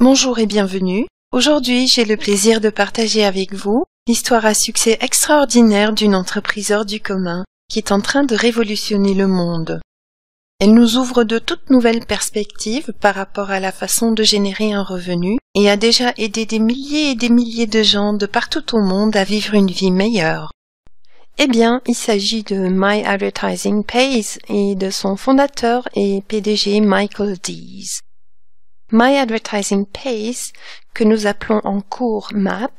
Bonjour et bienvenue. Aujourd'hui, j'ai le plaisir de partager avec vous l'histoire à succès extraordinaire d'une entreprise hors du commun qui est en train de révolutionner le monde. Elle nous ouvre de toutes nouvelles perspectives par rapport à la façon de générer un revenu et a déjà aidé des milliers et des milliers de gens de partout au monde à vivre une vie meilleure. Eh bien, il s'agit de My Advertising Pays et de son fondateur et PDG Michael Dees. My Advertising Pays, que nous appelons en cours MAP,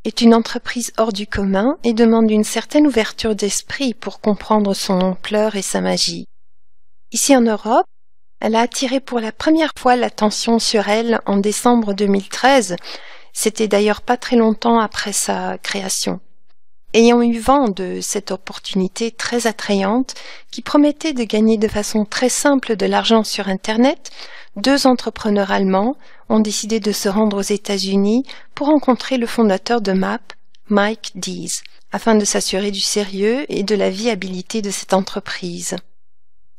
est une entreprise hors du commun et demande une certaine ouverture d'esprit pour comprendre son ampleur et sa magie. Ici en Europe, elle a attiré pour la première fois l'attention sur elle en décembre 2013. C'était d'ailleurs pas très longtemps après sa création. Ayant eu vent de cette opportunité très attrayante qui promettait de gagner de façon très simple de l'argent sur Internet, deux entrepreneurs allemands ont décidé de se rendre aux États-Unis pour rencontrer le fondateur de MAP, Mike Dees, afin de s'assurer du sérieux et de la viabilité de cette entreprise.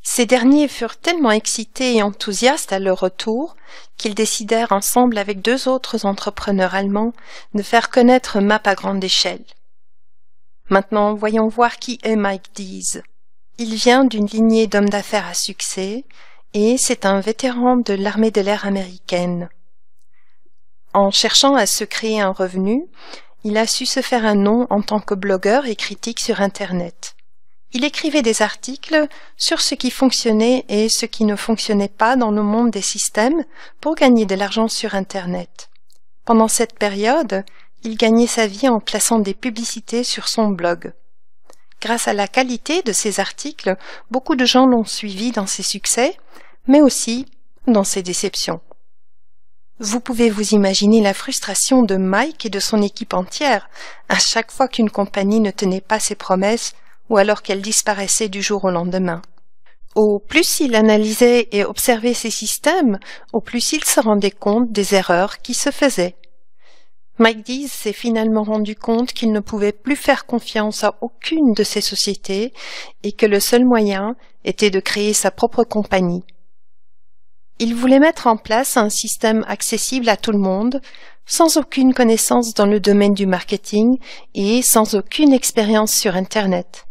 Ces derniers furent tellement excités et enthousiastes à leur retour qu'ils décidèrent ensemble avec deux autres entrepreneurs allemands de faire connaître MAP à grande échelle. Maintenant, voyons voir qui est Mike Dees. Il vient d'une lignée d'hommes d'affaires à succès et c'est un vétéran de l'armée de l'air américaine. En cherchant à se créer un revenu, il a su se faire un nom en tant que blogueur et critique sur Internet. Il écrivait des articles sur ce qui fonctionnait et ce qui ne fonctionnait pas dans le monde des systèmes pour gagner de l'argent sur Internet. Pendant cette période, il gagnait sa vie en plaçant des publicités sur son blog. Grâce à la qualité de ses articles, beaucoup de gens l'ont suivi dans ses succès, mais aussi dans ses déceptions. Vous pouvez vous imaginer la frustration de Mike et de son équipe entière à chaque fois qu'une compagnie ne tenait pas ses promesses ou alors qu'elle disparaissait du jour au lendemain. Au plus il analysait et observait ces systèmes, au plus il se rendait compte des erreurs qui se faisaient. Mike Dees s'est finalement rendu compte qu'il ne pouvait plus faire confiance à aucune de ces sociétés et que le seul moyen était de créer sa propre compagnie. Il voulait mettre en place un système accessible à tout le monde, sans aucune connaissance dans le domaine du marketing et sans aucune expérience sur Internet.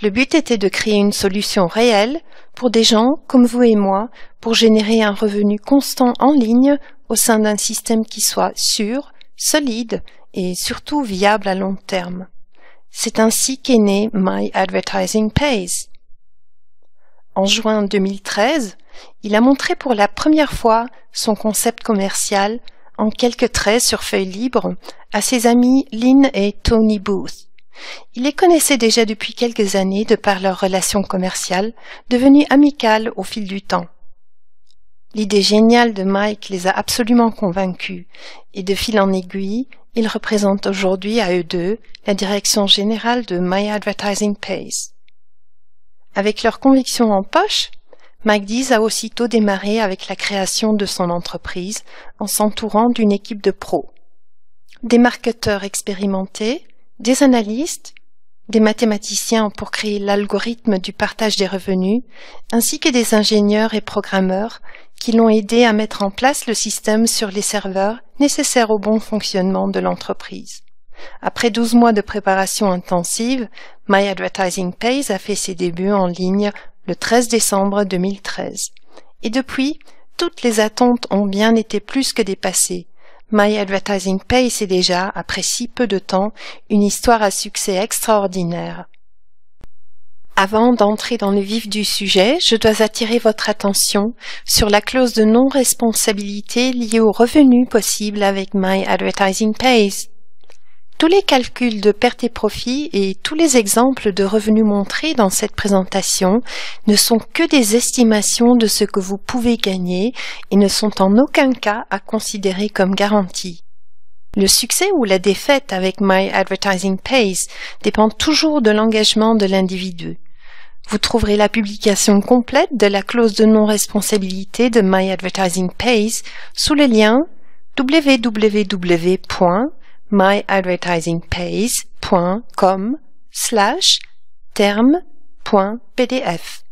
Le but était de créer une solution réelle pour des gens comme vous et moi pour générer un revenu constant en ligne au sein d'un système qui soit sûr, solide et surtout viable à long terme. C'est ainsi qu'est né My Advertising Pays. En juin 2013, il a montré pour la première fois son concept commercial en quelques traits sur feuille libre à ses amis Lynn et Tony Booth. Il les connaissait déjà depuis quelques années de par leur relation commerciale, devenue amicale au fil du temps. L'idée géniale de Mike les a absolument convaincus, et de fil en aiguille, ils représentent aujourd'hui à eux deux la direction générale de My Advertising Pays. Avec leurs convictions en poche, Mike Dees a aussitôt démarré avec la création de son entreprise en s'entourant d'une équipe de pros. Des marketeurs expérimentés, des analystes, des mathématiciens pour créer l'algorithme du partage des revenus, ainsi que des ingénieurs et programmeurs qui l'ont aidé à mettre en place le système sur les serveurs nécessaires au bon fonctionnement de l'entreprise. Après 12 mois de préparation intensive, My Advertising Pays a fait ses débuts en ligne le 13 décembre 2013. Et depuis, toutes les attentes ont bien été plus que dépassées. My Advertising Pays est déjà, après si peu de temps, une histoire à succès extraordinaire. Avant d'entrer dans le vif du sujet, je dois attirer votre attention sur la clause de non-responsabilité liée aux revenus possibles avec My Advertising Pays. Tous les calculs de pertes et profits et tous les exemples de revenus montrés dans cette présentation ne sont que des estimations de ce que vous pouvez gagner et ne sont en aucun cas à considérer comme garantie. Le succès ou la défaite avec My Advertising Pays dépend toujours de l'engagement de l'individu. Vous trouverez la publication complète de la clause de non-responsabilité de My Advertising Pays sous le lien www.myadvertisingpays.com/terme.pdf.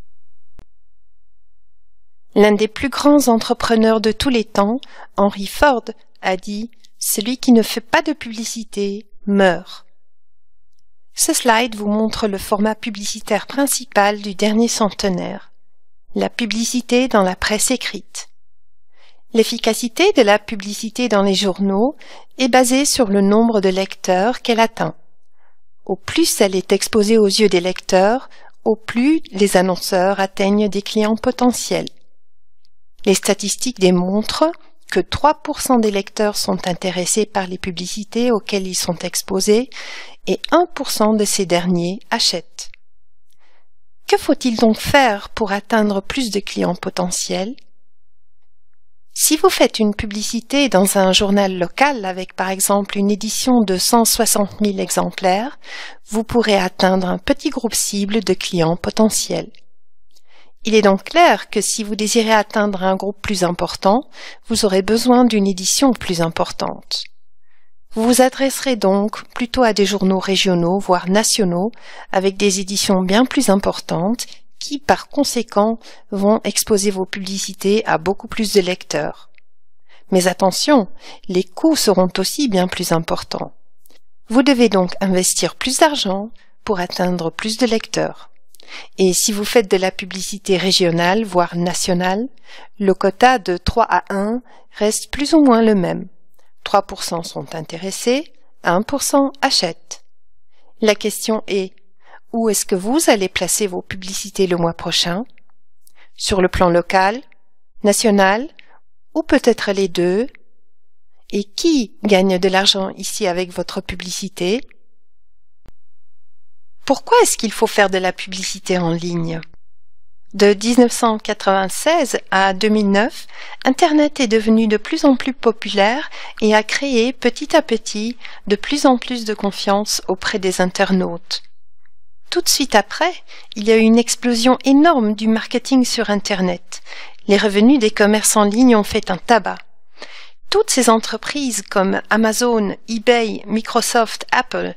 L'un des plus grands entrepreneurs de tous les temps, Henry Ford, a dit « Celui qui ne fait pas de publicité meurt ». Ce slide vous montre le format publicitaire principal du dernier centenaire, la publicité dans la presse écrite. L'efficacité de la publicité dans les journaux est basée sur le nombre de lecteurs qu'elle atteint. Au plus elle est exposée aux yeux des lecteurs, au plus les annonceurs atteignent des clients potentiels. Les statistiques démontrent que 3% des lecteurs sont intéressés par les publicités auxquelles ils sont exposés et 1% de ces derniers achètent. Que faut-il donc faire pour atteindre plus de clients potentiels? Si vous faites une publicité dans un journal local avec par exemple une édition de 160 000 exemplaires, vous pourrez atteindre un petit groupe cible de clients potentiels. Il est donc clair que si vous désirez atteindre un groupe plus important, vous aurez besoin d'une édition plus importante. Vous vous adresserez donc plutôt à des journaux régionaux, voire nationaux, avec des éditions bien plus importantes qui, par conséquent, vont exposer vos publicités à beaucoup plus de lecteurs. Mais attention, les coûts seront aussi bien plus importants. Vous devez donc investir plus d'argent pour atteindre plus de lecteurs. Et si vous faites de la publicité régionale, voire nationale, le quota de 3 à 1 reste plus ou moins le même. 3% sont intéressés, 1% achètent. La question est, où est-ce que vous allez placer vos publicités le mois prochain? Sur le plan local, national, ou peut-être les deux? Et qui gagne de l'argent ici avec votre publicité? Pourquoi est-ce qu'il faut faire de la publicité en ligne? De 1996 à 2009, Internet est devenu de plus en plus populaire et a créé petit à petit de plus en plus de confiance auprès des internautes. Tout de suite après, il y a eu une explosion énorme du marketing sur Internet. Les revenus des commerces en ligne ont fait un tabac. Toutes ces entreprises comme Amazon, eBay, Microsoft, Apple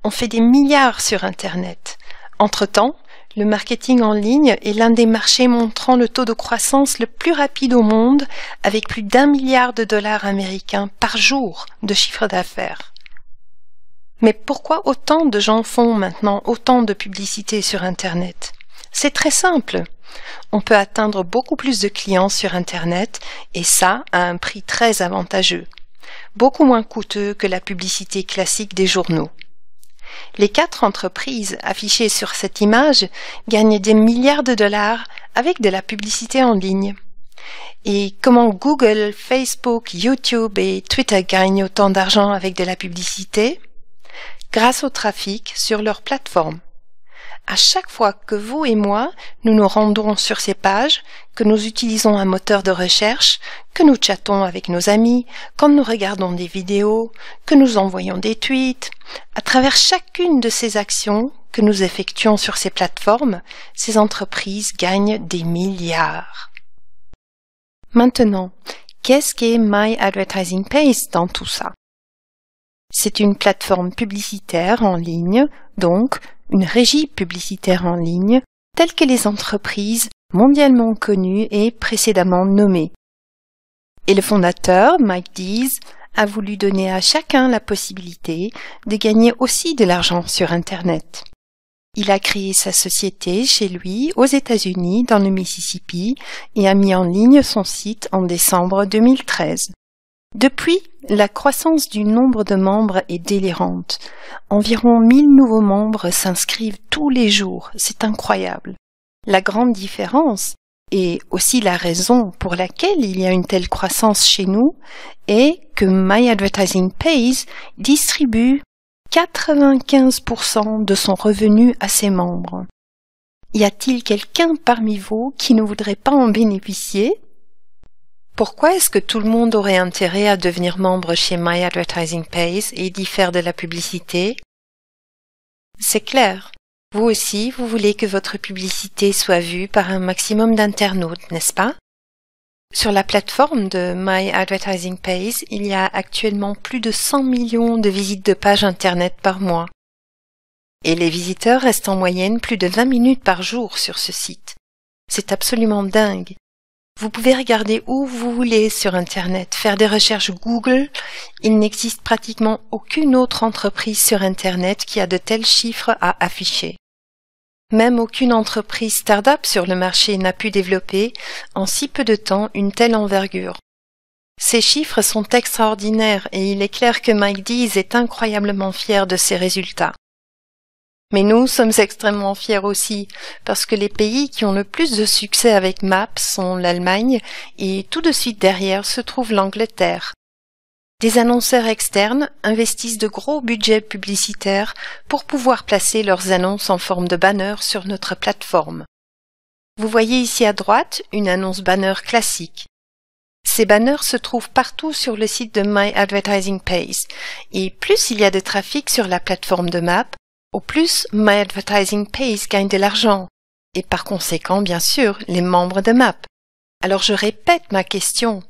ont fait des milliards sur Internet. Entre-temps, le marketing en ligne est l'un des marchés montrant le taux de croissance le plus rapide au monde, avec plus d'1 milliard de dollars américains par jour de chiffre d'affaires. Mais pourquoi autant de gens font maintenant autant de publicité sur Internet? C'est très simple. On peut atteindre beaucoup plus de clients sur Internet, et ça à un prix très avantageux, beaucoup moins coûteux que la publicité classique des journaux. Les 4 entreprises affichées sur cette image gagnent des milliards de dollars avec de la publicité en ligne. Et comment Google, Facebook, YouTube et Twitter gagnent autant d'argent avec de la publicité? Grâce au trafic sur leur plateforme. À chaque fois que vous et moi, nous nous rendons sur ces pages, que nous utilisons un moteur de recherche, que nous chattons avec nos amis, quand nous regardons des vidéos, que nous envoyons des tweets, à travers chacune de ces actions que nous effectuons sur ces plateformes, ces entreprises gagnent des milliards. Maintenant, qu'est-ce qu'est My Advertising Pays dans tout ça? C'est une plateforme publicitaire en ligne, donc une régie publicitaire en ligne, telle que les entreprises mondialement connues et précédemment nommées. Et le fondateur, Mike Dees, a voulu donner à chacun la possibilité de gagner aussi de l'argent sur Internet. Il a créé sa société chez lui aux États-Unis dans le Mississippi et a mis en ligne son site en décembre 2013. Depuis, la croissance du nombre de membres est délirante. Environ 1000 nouveaux membres s'inscrivent tous les jours. C'est incroyable. La grande différence, et aussi la raison pour laquelle il y a une telle croissance chez nous, est que My Advertising Pays distribue 95% de son revenu à ses membres. Y a-t-il quelqu'un parmi vous qui ne voudrait pas en bénéficier? Pourquoi est-ce que tout le monde aurait intérêt à devenir membre chez My Advertising Pays et d'y faire de la publicité? C'est clair. Vous aussi, vous voulez que votre publicité soit vue par un maximum d'internautes, n'est-ce pas? Sur la plateforme de My Advertising Pays, il y a actuellement plus de 100 millions de visites de pages Internet par mois. Et les visiteurs restent en moyenne plus de 20 minutes par jour sur ce site. C'est absolument dingue. Vous pouvez regarder où vous voulez sur Internet, faire des recherches Google. Il n'existe pratiquement aucune autre entreprise sur Internet qui a de tels chiffres à afficher. Même aucune entreprise start-up sur le marché n'a pu développer en si peu de temps une telle envergure. Ces chiffres sont extraordinaires et il est clair que Mike Dees est incroyablement fier de ces résultats. Mais nous sommes extrêmement fiers aussi, parce que les pays qui ont le plus de succès avec Maps sont l'Allemagne et tout de suite derrière se trouve l'Angleterre. Des annonceurs externes investissent de gros budgets publicitaires pour pouvoir placer leurs annonces en forme de banner sur notre plateforme. Vous voyez ici à droite une annonce banner classique. Ces banners se trouvent partout sur le site de My Advertising Pays et plus il y a de trafic sur la plateforme de Maps, au plus My Advertising Pays gagne de l'argent et par conséquent, bien sûr, les membres de Maps. Alors je répète ma question.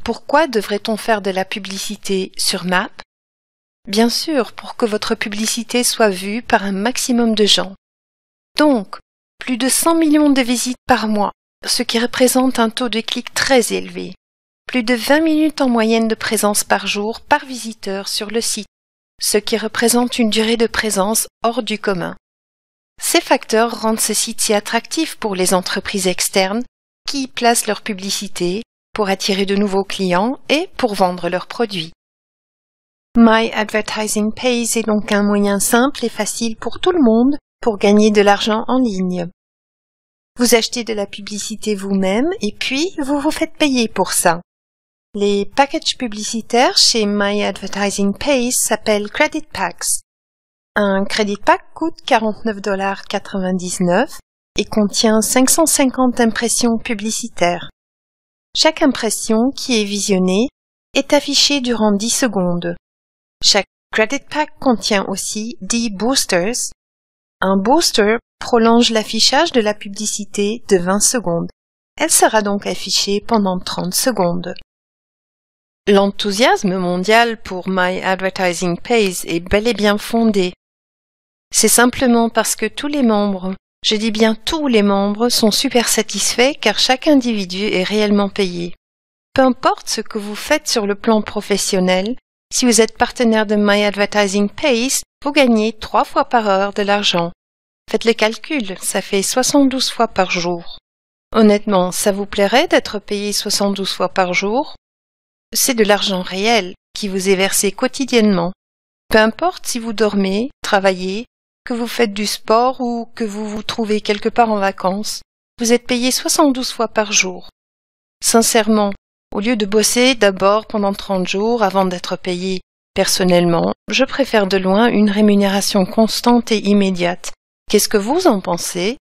Pourquoi devrait-on faire de la publicité sur Maps? Bien sûr, pour que votre publicité soit vue par un maximum de gens. Donc, plus de 100 millions de visites par mois, ce qui représente un taux de clic très élevé. Plus de 20 minutes en moyenne de présence par jour par visiteur sur le site, ce qui représente une durée de présence hors du commun. Ces facteurs rendent ce site si attractif pour les entreprises externes qui y placent leur publicité pour attirer de nouveaux clients et pour vendre leurs produits. My Advertising Pays est donc un moyen simple et facile pour tout le monde pour gagner de l'argent en ligne. Vous achetez de la publicité vous-même et puis vous vous faites payer pour ça. Les packages publicitaires chez My Advertising Pays s'appellent Credit Packs. Un Credit Pack coûte $49,99 et contient 550 impressions publicitaires. Chaque impression qui est visionnée est affichée durant 10 secondes. Chaque Credit Pack contient aussi 10 boosters. Un booster prolonge l'affichage de la publicité de 20 secondes. Elle sera donc affichée pendant 30 secondes. L'enthousiasme mondial pour My Advertising Pays est bel et bien fondé. C'est simplement parce que tous les membres, je dis bien tous les membres, sont super satisfaits car chaque individu est réellement payé. Peu importe ce que vous faites sur le plan professionnel, si vous êtes partenaire de My Advertising Pays, vous gagnez 3 fois par heure de l'argent. Faites le calcul, ça fait 72 fois par jour. Honnêtement, ça vous plairait d'être payé 72 fois par jour? C'est de l'argent réel qui vous est versé quotidiennement. Peu importe si vous dormez, travaillez, que vous faites du sport ou que vous vous trouvez quelque part en vacances, vous êtes payé 72 fois par jour. Sincèrement, au lieu de bosser d'abord pendant 30 jours avant d'être payé personnellement, je préfère de loin une rémunération constante et immédiate. Qu'est-ce que vous en pensez?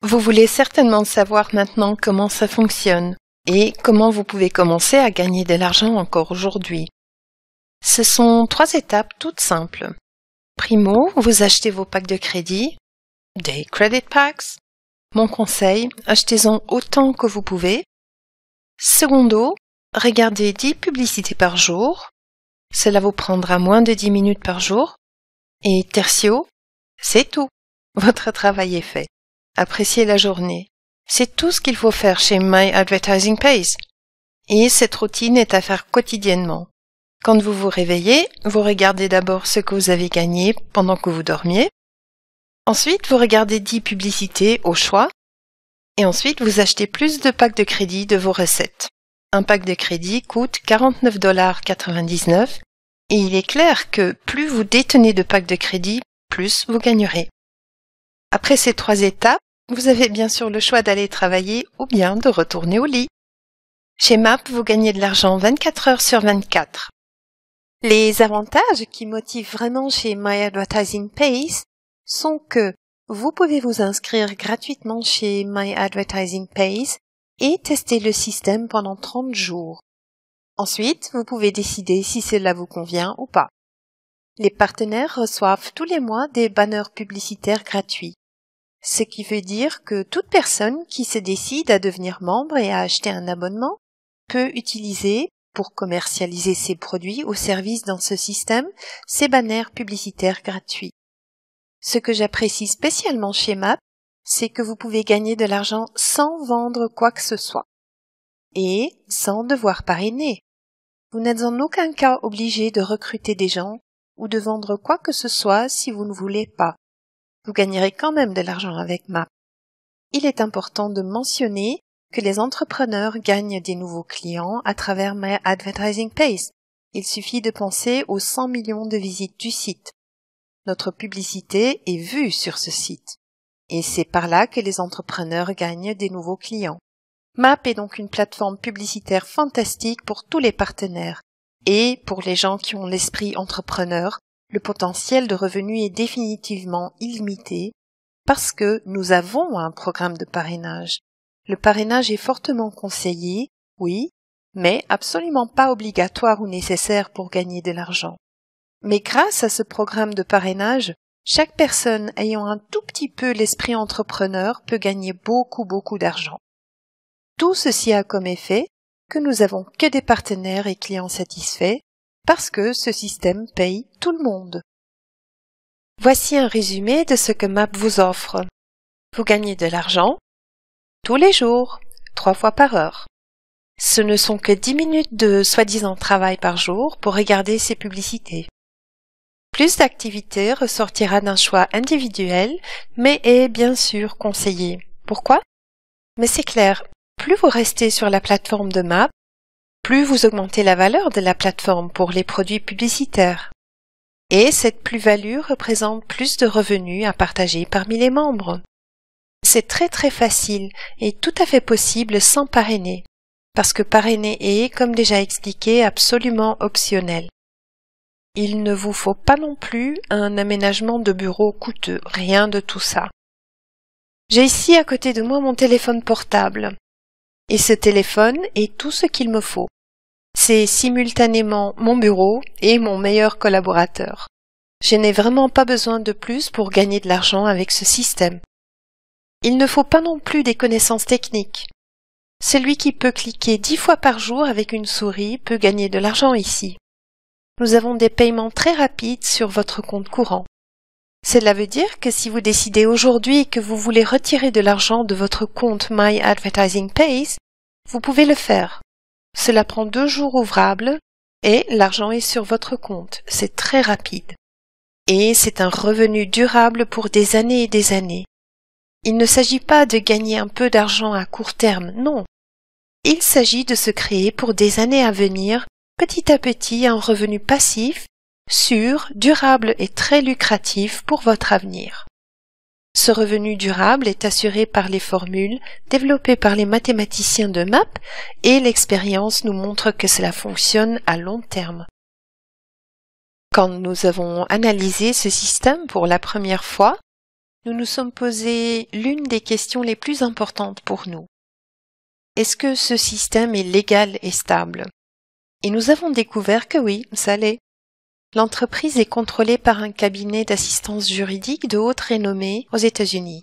Vous voulez certainement savoir maintenant comment ça fonctionne et comment vous pouvez commencer à gagner de l'argent encore aujourd'hui. Ce sont 3 étapes toutes simples. Primo, vous achetez vos packs de crédit, des credit packs. Mon conseil, achetez-en autant que vous pouvez. Secondo, regardez 10 publicités par jour. Cela vous prendra moins de 10 minutes par jour. Et tertio, c'est tout. Votre travail est fait. Appréciez la journée. C'est tout ce qu'il faut faire chez My Advertising Pays. Et cette routine est à faire quotidiennement. Quand vous vous réveillez, vous regardez d'abord ce que vous avez gagné pendant que vous dormiez. Ensuite, vous regardez 10 publicités au choix. Et ensuite, vous achetez plus de packs de crédit de vos recettes. Un pack de crédit coûte $49,99 et il est clair que plus vous détenez de packs de crédit, plus vous gagnerez. Après ces 3 étapes, vous avez bien sûr le choix d'aller travailler ou bien de retourner au lit. Chez Maps, vous gagnez de l'argent 24 heures sur 24. Les avantages qui motivent vraiment chez My Advertising Pays sont que vous pouvez vous inscrire gratuitement chez My Advertising Pays et tester le système pendant 30 jours. Ensuite, vous pouvez décider si cela vous convient ou pas. Les partenaires reçoivent tous les mois des banners publicitaires gratuits. Ce qui veut dire que toute personne qui se décide à devenir membre et à acheter un abonnement peut utiliser, pour commercialiser ses produits ou services dans ce système, ces banners publicitaires gratuits. Ce que j'apprécie spécialement chez Maps, c'est que vous pouvez gagner de l'argent sans vendre quoi que ce soit. et sans devoir parrainer. Vous n'êtes en aucun cas obligé de recruter des gens ou de vendre quoi que ce soit si vous ne voulez pas. Vous gagnerez quand même de l'argent avec MAP. Il est important de mentionner que les entrepreneurs gagnent des nouveaux clients à travers My Advertising Pays. Il suffit de penser aux 100 millions de visites du site. Notre publicité est vue sur ce site. Et c'est par là que les entrepreneurs gagnent des nouveaux clients. MAP est donc une plateforme publicitaire fantastique pour tous les partenaires. Et pour les gens qui ont l'esprit entrepreneur, le potentiel de revenus est définitivement illimité parce que nous avons un programme de parrainage. Le parrainage est fortement conseillé, oui, mais absolument pas obligatoire ou nécessaire pour gagner de l'argent. Mais grâce à ce programme de parrainage, chaque personne ayant un tout petit peu l'esprit entrepreneur peut gagner beaucoup d'argent. Tout ceci a comme effet que nous avons que des partenaires et clients satisfaits parce que ce système paye tout le monde. Voici un résumé de ce que MAP vous offre. Vous gagnez de l'argent tous les jours, 3 fois par heure. Ce ne sont que 10 minutes de soi-disant travail par jour pour regarder ces publicités. Plus d'activités ressortira d'un choix individuel, mais est bien sûr conseillé. Pourquoi? Mais c'est clair, plus vous restez sur la plateforme de MAP, plus vous augmentez la valeur de la plateforme pour les produits publicitaires. Et cette plus-value représente plus de revenus à partager parmi les membres. C'est très facile et tout à fait possible sans parrainer, parce que parrainer est, comme déjà expliqué, absolument optionnel. Il ne vous faut pas non plus un aménagement de bureau coûteux, rien de tout ça. J'ai ici à côté de moi mon téléphone portable, et ce téléphone est tout ce qu'il me faut. C'est simultanément mon bureau et mon meilleur collaborateur. Je n'ai vraiment pas besoin de plus pour gagner de l'argent avec ce système. Il ne faut pas non plus des connaissances techniques. Celui qui peut cliquer 10 fois par jour avec une souris peut gagner de l'argent ici. Nous avons des paiements très rapides sur votre compte courant. Cela veut dire que si vous décidez aujourd'hui que vous voulez retirer de l'argent de votre compte My Advertising Pays, vous pouvez le faire. Cela prend 2 jours ouvrables et l'argent est sur votre compte. C'est très rapide. Et c'est un revenu durable pour des années et des années. Il ne s'agit pas de gagner un peu d'argent à court terme, non. Il s'agit de se créer pour des années à venir, petit à petit, un revenu passif, sûr, durable et très lucratif pour votre avenir. Ce revenu durable est assuré par les formules développées par les mathématiciens de MAP et l'expérience nous montre que cela fonctionne à long terme. Quand nous avons analysé ce système pour la première fois, nous nous sommes posé l'une des questions les plus importantes pour nous. Est-ce que ce système est légal et stable? Et nous avons découvert que oui, ça l'est. L'entreprise est contrôlée par un cabinet d'assistance juridique de haute renommée aux États-Unis.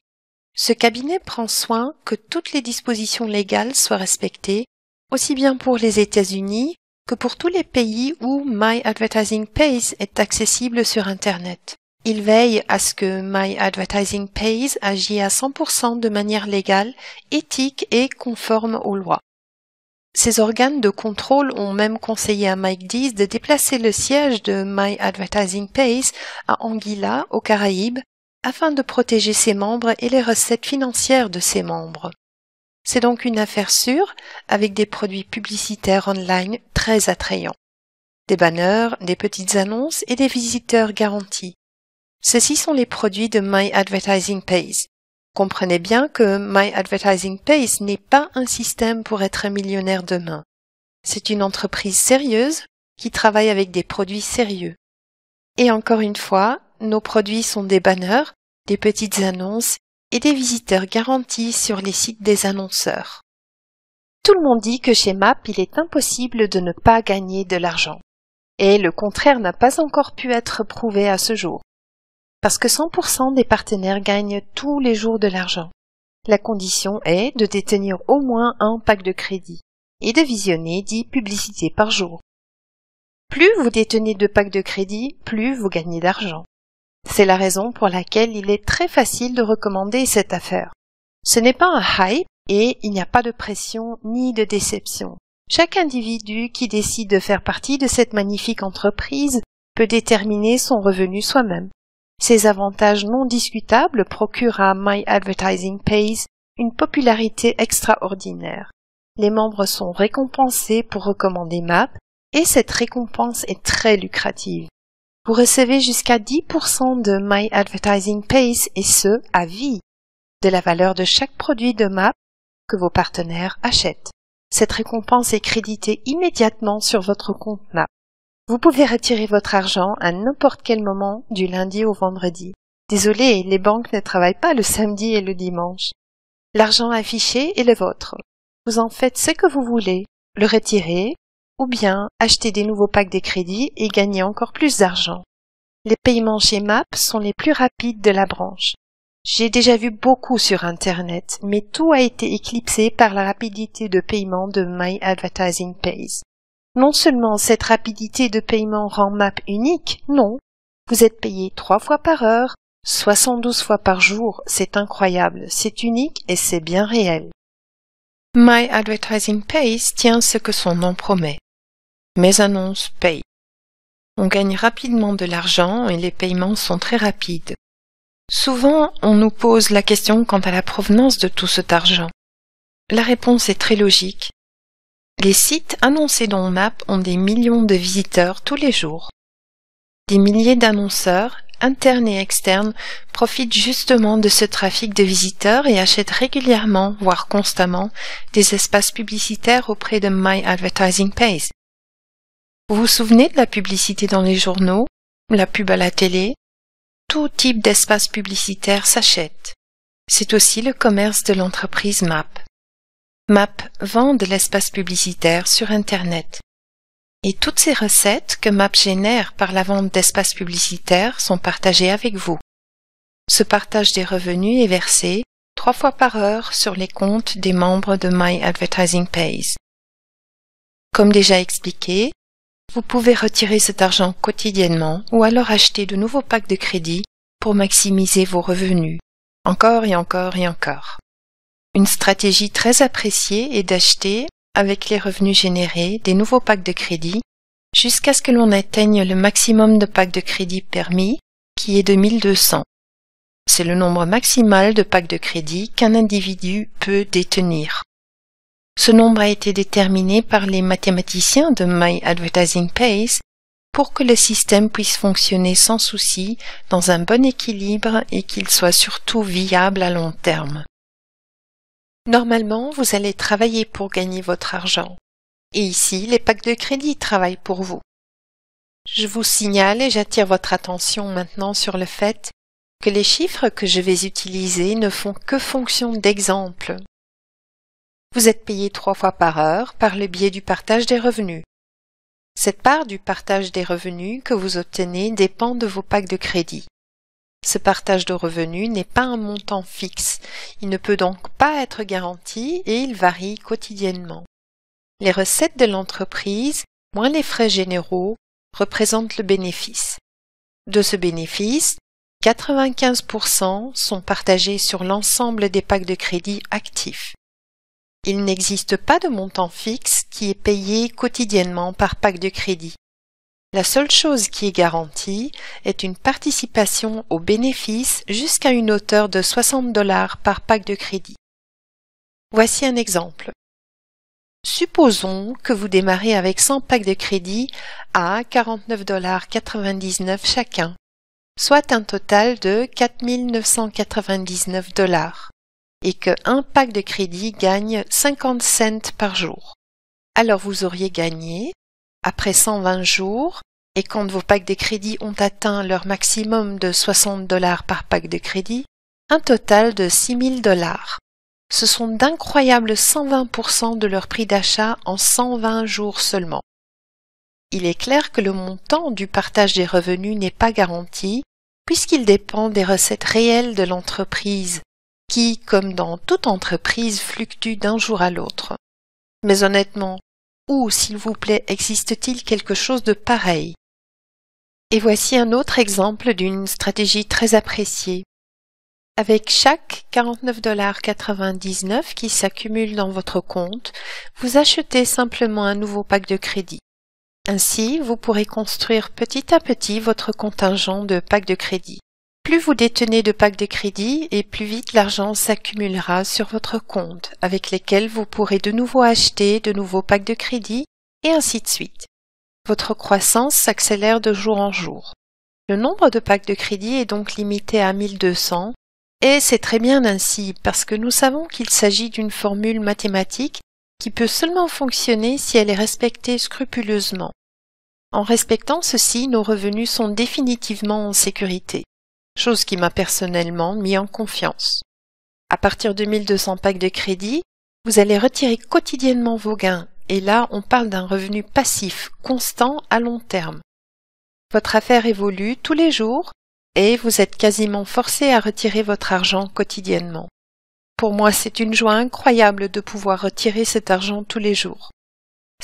Ce cabinet prend soin que toutes les dispositions légales soient respectées, aussi bien pour les États-Unis que pour tous les pays où My Advertising Pays est accessible sur Internet. Il veille à ce que My Advertising Pays agit à 100% de manière légale, éthique et conforme aux lois. Ces organes de contrôle ont même conseillé à Mike Dees de déplacer le siège de My Advertising Pays à Anguilla, aux Caraïbes, afin de protéger ses membres et les recettes financières de ses membres. C'est donc une affaire sûre, avec des produits publicitaires online très attrayants. Des banners, des petites annonces et des visiteurs garantis. Ceux-ci sont les produits de My Advertising Pays. Comprenez bien que My Advertising Pays n'est pas un système pour être millionnaire demain. C'est une entreprise sérieuse qui travaille avec des produits sérieux. Et encore une fois, nos produits sont des banners, des petites annonces et des visiteurs garantis sur les sites des annonceurs. Tout le monde dit que chez MAP, il est impossible de ne pas gagner de l'argent. Et le contraire n'a pas encore pu être prouvé à ce jour. Parce que 100% des partenaires gagnent tous les jours de l'argent. La condition est de détenir au moins un pack de crédit et de visionner 10 publicités par jour. Plus vous détenez de packs de crédit, plus vous gagnez d'argent. C'est la raison pour laquelle il est très facile de recommander cette affaire. Ce n'est pas un hype, et il n'y a pas de pression ni de déception. Chaque individu qui décide de faire partie de cette magnifique entreprise peut déterminer son revenu soi-même. Ces avantages non discutables procurent à My Advertising Pays une popularité extraordinaire. Les membres sont récompensés pour recommander MAP et cette récompense est très lucrative. Vous recevez jusqu'à 10% de My Advertising Pays et ce, à vie, de la valeur de chaque produit de MAP que vos partenaires achètent. Cette récompense est créditée immédiatement sur votre compte MAP. Vous pouvez retirer votre argent à n'importe quel moment du lundi au vendredi. Désolé, les banques ne travaillent pas le samedi et le dimanche. L'argent affiché est le vôtre. Vous en faites ce que vous voulez, le retirer ou bien acheter des nouveaux packs de crédit et gagner encore plus d'argent. Les paiements chez MAP sont les plus rapides de la branche. J'ai déjà vu beaucoup sur Internet, mais tout a été éclipsé par la rapidité de paiement de My Advertising Pays. Non seulement cette rapidité de paiement rend MAP unique, non, vous êtes payé 3 fois par heure, 72 fois par jour, c'est incroyable, c'est unique et c'est bien réel. My Advertising Pays tient ce que son nom promet. Mes annonces payent. On gagne rapidement de l'argent et les paiements sont très rapides. Souvent, on nous pose la question quant à la provenance de tout cet argent. La réponse est très logique. Les sites annoncés dans MAP ont des millions de visiteurs tous les jours. Des milliers d'annonceurs, internes et externes, profitent justement de ce trafic de visiteurs et achètent régulièrement, voire constamment, des espaces publicitaires auprès de My Advertising Pays. Vous vous souvenez de la publicité dans les journaux, la pub à la télé? Tout type d'espace publicitaire s'achète. C'est aussi le commerce de l'entreprise MAP. MAP vend de l'espace publicitaire sur Internet. Et toutes ces recettes que MAP génère par la vente d'espaces publicitaires sont partagées avec vous. Ce partage des revenus est versé 3 fois par heure sur les comptes des membres de My Advertising Pays. Comme déjà expliqué, vous pouvez retirer cet argent quotidiennement ou alors acheter de nouveaux packs de crédit pour maximiser vos revenus, encore et encore et encore. Une stratégie très appréciée est d'acheter, avec les revenus générés, des nouveaux packs de crédit jusqu'à ce que l'on atteigne le maximum de packs de crédit permis, qui est de 1200. C'est le nombre maximal de packs de crédit qu'un individu peut détenir. Ce nombre a été déterminé par les mathématiciens de My Advertising Pays pour que le système puisse fonctionner sans souci, dans un bon équilibre et qu'il soit surtout viable à long terme. Normalement, vous allez travailler pour gagner votre argent. Et ici, les packs de crédit travaillent pour vous. Je vous signale et j'attire votre attention maintenant sur le fait que les chiffres que je vais utiliser ne font que fonction d'exemple. Vous êtes payé 3 fois par heure par le biais du partage des revenus. Cette part du partage des revenus que vous obtenez dépend de vos packs de crédit. Ce partage de revenus n'est pas un montant fixe, il ne peut donc pas être garanti et il varie quotidiennement. Les recettes de l'entreprise, moins les frais généraux, représentent le bénéfice. De ce bénéfice, 95% sont partagés sur l'ensemble des packs de crédit actifs. Il n'existe pas de montant fixe qui est payé quotidiennement par pack de crédit. La seule chose qui est garantie est une participation au bénéfice jusqu'à une hauteur de $60 par pack de crédit. Voici un exemple. Supposons que vous démarrez avec 100 packs de crédit à $49,99 chacun, soit un total de $4 999, et que un pack de crédit gagne 50 cents par jour. Alors vous auriez gagné, après 120 jours, et quand vos packs de crédit ont atteint leur maximum de $60 par pack de crédit, un total de $6 000. Ce sont d'incroyables 120% de leur prix d'achat en 120 jours seulement. Il est clair que le montant du partage des revenus n'est pas garanti, puisqu'il dépend des recettes réelles de l'entreprise, qui, comme dans toute entreprise, fluctuent d'un jour à l'autre. Mais honnêtement, où, s'il vous plaît, existe-t-il quelque chose de pareil? Et voici un autre exemple d'une stratégie très appréciée. Avec chaque 49,99 $ qui s'accumule dans votre compte, vous achetez simplement un nouveau pack de crédit. Ainsi, vous pourrez construire petit à petit votre contingent de packs de crédit. Plus vous détenez de packs de crédit et plus vite l'argent s'accumulera sur votre compte, avec lesquels vous pourrez de nouveau acheter de nouveaux packs de crédit et ainsi de suite. Votre croissance s'accélère de jour en jour. Le nombre de packs de crédit est donc limité à 1200, et c'est très bien ainsi parce que nous savons qu'il s'agit d'une formule mathématique qui peut seulement fonctionner si elle est respectée scrupuleusement. En respectant ceci, nos revenus sont définitivement en sécurité, chose qui m'a personnellement mis en confiance. À partir de 1200 packs de crédit, vous allez retirer quotidiennement vos gains, et là on parle d'un revenu passif, constant à long terme. Votre affaire évolue tous les jours, et vous êtes quasiment forcé à retirer votre argent quotidiennement. Pour moi, c'est une joie incroyable de pouvoir retirer cet argent tous les jours.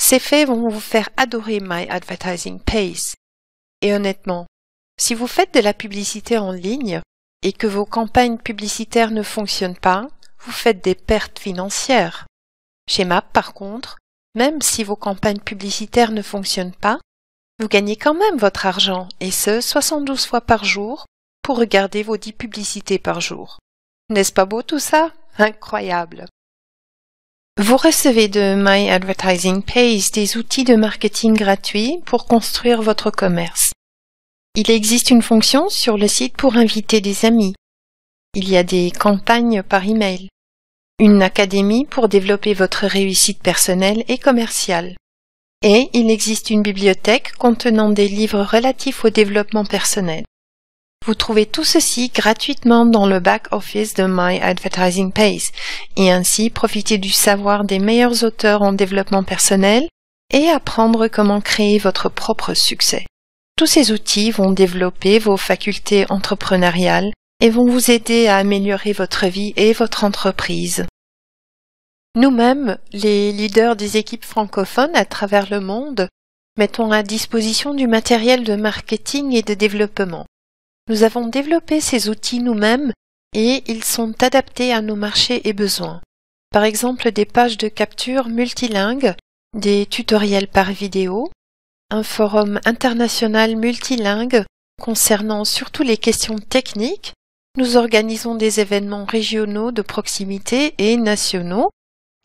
Ces faits vont vous faire adorer My Advertising Pays. Et honnêtement, si vous faites de la publicité en ligne et que vos campagnes publicitaires ne fonctionnent pas, vous faites des pertes financières. Chez MAP, par contre, même si vos campagnes publicitaires ne fonctionnent pas, vous gagnez quand même votre argent, et ce 72 fois par jour, pour regarder vos 10 publicités par jour. N'est-ce pas beau tout ça? Incroyable! Vous recevez de My Advertising Pays des outils de marketing gratuits pour construire votre commerce. Il existe une fonction sur le site pour inviter des amis. Il y a des campagnes par email. Une académie pour développer votre réussite personnelle et commerciale. Et il existe une bibliothèque contenant des livres relatifs au développement personnel. Vous trouvez tout ceci gratuitement dans le back-office de My Advertising Pays et ainsi profiter du savoir des meilleurs auteurs en développement personnel et apprendre comment créer votre propre succès. Tous ces outils vont développer vos facultés entrepreneuriales et vont vous aider à améliorer votre vie et votre entreprise. Nous-mêmes, les leaders des équipes francophones à travers le monde, mettons à disposition du matériel de marketing et de développement. Nous avons développé ces outils nous-mêmes et ils sont adaptés à nos marchés et besoins. Par exemple, des pages de capture multilingues, des tutoriels par vidéo, un forum international multilingue concernant surtout les questions techniques. Nous organisons des événements régionaux de proximité et nationaux.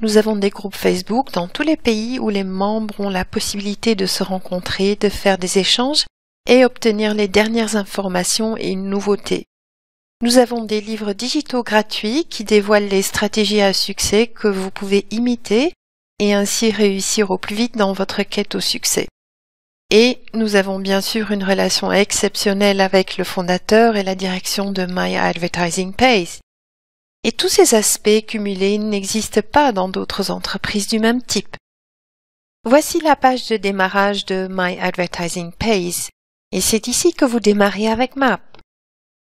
Nous avons des groupes Facebook dans tous les pays où les membres ont la possibilité de se rencontrer, de faire des échanges et obtenir les dernières informations et nouveautés. Nous avons des livres digitaux gratuits qui dévoilent les stratégies à succès que vous pouvez imiter et ainsi réussir au plus vite dans votre quête au succès. Et nous avons bien sûr une relation exceptionnelle avec le fondateur et la direction de My Advertising Pays. Et tous ces aspects cumulés n'existent pas dans d'autres entreprises du même type. Voici la page de démarrage de My Advertising Pays, et c'est ici que vous démarrez avec MAP.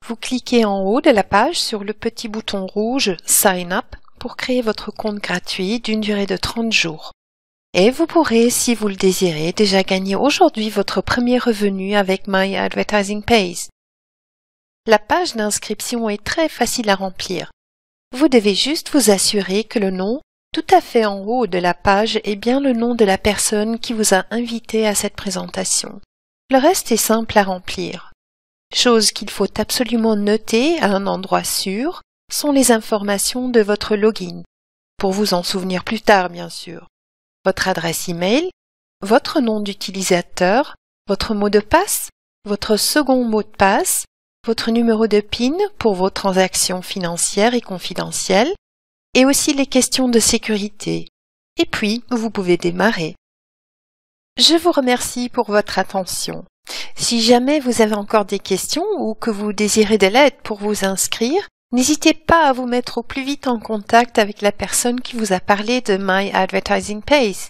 Vous cliquez en haut de la page sur le petit bouton rouge Sign Up pour créer votre compte gratuit d'une durée de 30 jours. Et vous pourrez, si vous le désirez, déjà gagner aujourd'hui votre premier revenu avec My Advertising Pays. La page d'inscription est très facile à remplir. Vous devez juste vous assurer que le nom, tout à fait en haut de la page, est bien le nom de la personne qui vous a invité à cette présentation. Le reste est simple à remplir. Chose qu'il faut absolument noter à un endroit sûr sont les informations de votre login, pour vous en souvenir plus tard bien sûr. Votre adresse email, votre nom d'utilisateur, votre mot de passe, votre second mot de passe, votre numéro de PIN pour vos transactions financières et confidentielles, et aussi les questions de sécurité. Et puis, vous pouvez démarrer. Je vous remercie pour votre attention. Si jamais vous avez encore des questions ou que vous désirez de l'aide pour vous inscrire, n'hésitez pas à vous mettre au plus vite en contact avec la personne qui vous a parlé de My Advertising Pays.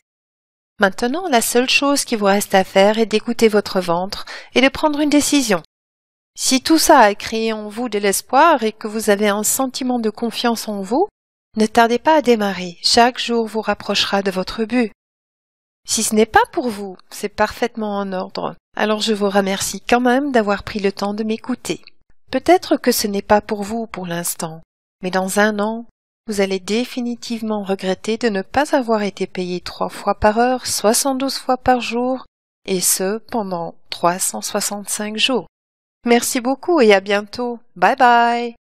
Maintenant, la seule chose qui vous reste à faire est d'écouter votre ventre et de prendre une décision. Si tout ça a créé en vous de l'espoir et que vous avez un sentiment de confiance en vous, ne tardez pas à démarrer. Chaque jour vous rapprochera de votre but. Si ce n'est pas pour vous, c'est parfaitement en ordre. Alors je vous remercie quand même d'avoir pris le temps de m'écouter. Peut-être que ce n'est pas pour vous pour l'instant, mais dans 1 an, vous allez définitivement regretter de ne pas avoir été payé 3 fois par heure, 72 fois par jour, et ce pendant 365 jours. Merci beaucoup et à bientôt. Bye bye.